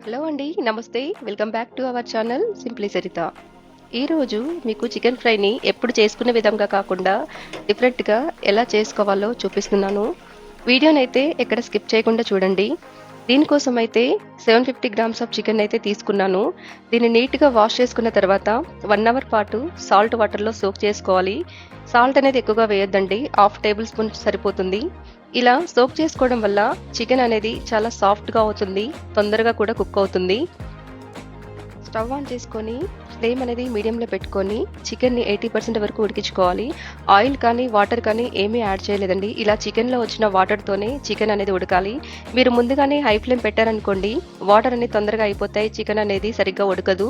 Hello అండి. నమస్తే. Welcome back to our channel simply Saritha. ఈరోజు మీకు చికెన్ ఫ్రైని ఎప్పుడు చేసుకునే విధంగా కాకుండా డిఫరెంట్‌గా ఎలా చేసుకోవాలో చూపిస్తున్నాను. వీడియోనైతే ఎక్కడ స్కిప్ చేయకుండా చూడండి. దీనికోసం అయితే 750 గ్రామ్స్ ఆఫ్ చికెన్ అయితే తీసుకున్నాను. దీన్ని నీట్‌గా వాష్ చేసుకున్న తర్వాత 1 అవర్ పాటు సాల్ట్ వాటర్‌లో సోక్ చేసుకోవాలి. సాల్ట్ అనేది ఎక్కువగా వేయొద్దండి. హాఫ్ టేబుల్ స్పూన్ సరిపోతుంది. ఇలా సోక్ చేసుకోవడం వల్ల చికెన్ అనేది చాలా సాఫ్ట్‌గా అవుతుంది. తొందరగా కూడా కుక్ అవుతుంది. స్టవ్ ఆన్ చేసుకొని ఫ్లేమ్ అనేది మీడియంలో పెట్టుకొని చికెన్ని 80% వరకు ఉడికించుకోవాలి. ఆయిల్ కానీ వాటర్ కానీ ఏమీ యాడ్ చేయలేదండి. ఇలా చికెన్లో వచ్చిన వాటర్తోనే చికెన్ అనేది ఉడకాలి. మీరు ముందుగానే హై ఫ్లేమ్ పెట్టారనుకోండి, వాటర్ అనేది తొందరగా అయిపోతాయి. చికెన్ అనేది సరిగ్గా ఉడకదు.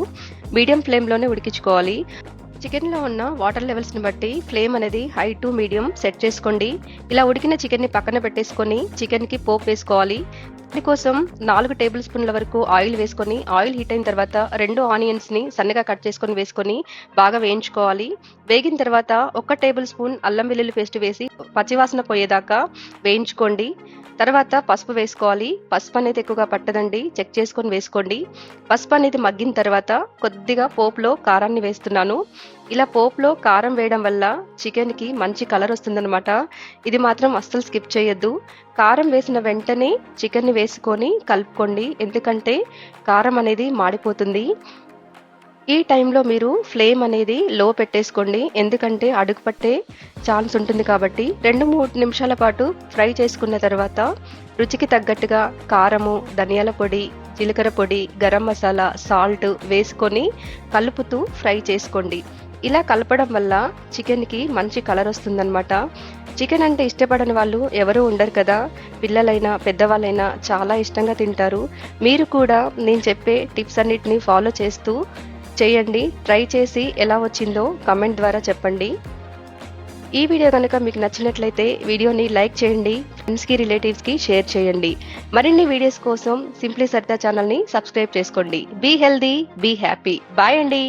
మీడియం ఫ్లేమ్లోనే ఉడికించుకోవాలి. చికెన్లో ఉన్న వాటర్ లెవెల్స్ని బట్టి ఫ్లేమ్ అనేది హై టు మీడియం సెట్ చేసుకోండి. ఇలా ఉడికిన చికెన్ని పక్కన పెట్టేసుకొని చికెన్కి పోపు వేసుకోవాలి. దీనికోసం 4 టేబుల్ స్పూన్ల వరకు ఆయిల్ వేసుకొని, ఆయిల్ హీట్ అయిన తర్వాత 2 ఆనియన్స్ని సన్నగా కట్ చేసుకొని వేసుకొని బాగా వేయించుకోవాలి. వేగిన తర్వాత 1 టేబుల్ స్పూన్ అల్లం వెల్లుల్లి పేస్ట్ వేసి పచ్చివాసన పోయేదాకా వేయించుకోండి. తర్వాత పసుపు వేసుకోవాలి. పసుపు అనేది ఎక్కువగా పట్టదండి, చెక్ చేసుకొని వేసుకోండి. పసుపు అనేది మగ్గిన తర్వాత కొద్దిగా పోపులో కారాన్ని వేస్తున్నాను. ఇలా పోపులో కారం వేయడం వల్ల చికెన్కి మంచి కలర్ వస్తుందన్నమాట. ఇది మాత్రం అస్సలు స్కిప్ చేయొద్దు. కారం వేసిన వెంటనే చికెన్ని వేసుకొని కలుపుకోండి, ఎందుకంటే కారం అనేది మాడిపోతుంది. ఈ టైంలో మీరు ఫ్లేమ్ అనేది లో పెట్టేసుకోండి, ఎందుకంటే అడుగు పట్టే ఛాన్స్ ఉంటుంది కాబట్టి. 2-3 నిమిషాల పాటు ఫ్రై చేసుకున్న తర్వాత రుచికి తగ్గట్టుగా కారము, ధనియాల పొడి, జీలకర్ర పొడి, గరం మసాలా, సాల్ట్ వేసుకొని కలుపుతూ ఫ్రై చేసుకోండి. ఇలా కలపడం వల్ల చికెన్కి మంచి కలర్ వస్తుందన్నమాట. చికెన్ అంటే ఇష్టపడని వాళ్ళు ఎవరూ ఉండరు కదా. పిల్లలైనా పెద్దవాళ్ళైనా చాలా ఇష్టంగా తింటారు. మీరు కూడా నేను చెప్పే టిప్స్ అన్నిటిని ఫాలో చేస్తూ చేయండి. ట్రై చేసి ఎలా వచ్చిందో కామెంట్ ద్వారా చెప్పండి. ఈ వీడియో కనుక మీకు నచ్చినట్లయితే వీడియోని లైక్ చేయండి, ఫ్రెండ్స్కి రిలేటివ్స్కి షేర్ చేయండి. మరిన్ని వీడియోస్ కోసం సింప్లీ సరిత ఛానల్ని సబ్స్క్రైబ్ చేసుకోండి. Be healthy, be happy. Bye అండి.